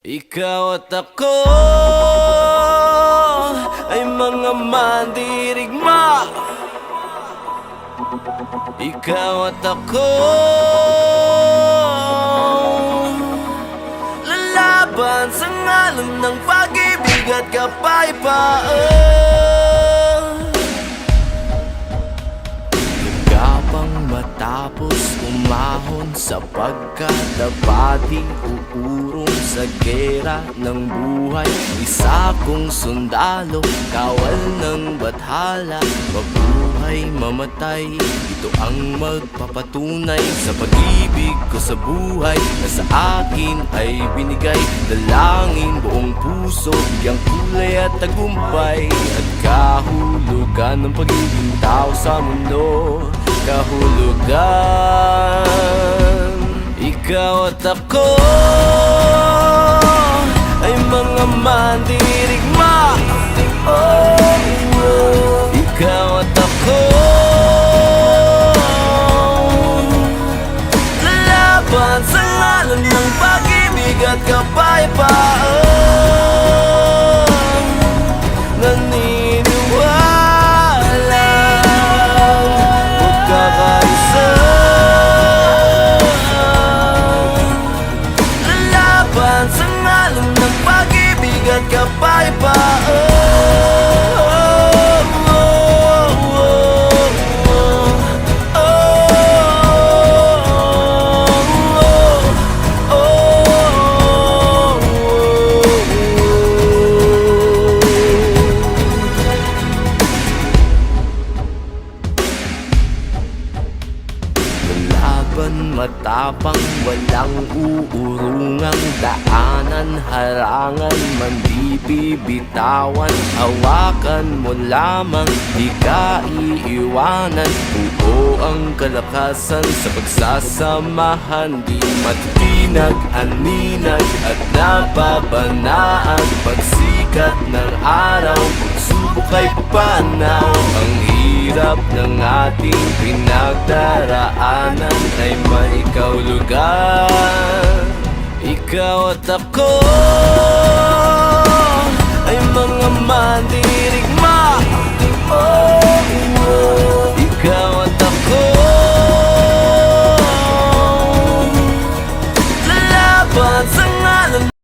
Ikaw at ako ay mga mandirigma. Ikaw at ako lalaban sa ngalan ng pag-ibig at kapayapaan. Nagkapang matapos umahon sapagkat dapat uurong sa gera ng buhay. Isa kong sundalo, kawal ng bathala, mabuhay mamatay, ito ang magpapatunay sa pag-ibig ko sa buhay na sa akin ay binigay. Dalangin buong puso, bigyang kulay at tagumpay at kahulugan ng pagiging tao sa mundo. Kahulugan. Ikaw at ako ay mga mandirigma. Ikaw at ako lalaban sa ngalan ng pag-ibig at kapayapaan. Naniniwala magkakaisa, lalaban sa ngalan ng pag-ibig at kapayapaan. Matapang, walang uurungang daanan, harangan man di bibitawan. Hawakan mo lamang, di ka iiwanan. Buo ang kalakasan sa pagsasamahan, di matitinag, aninag at napapanaan. Pagsikat ng araw, pagsubok ay papanaw. Ang hirap ng ating pinagdaraanan ay may kahulugan. Ikaw at ako ay mga mandirigma.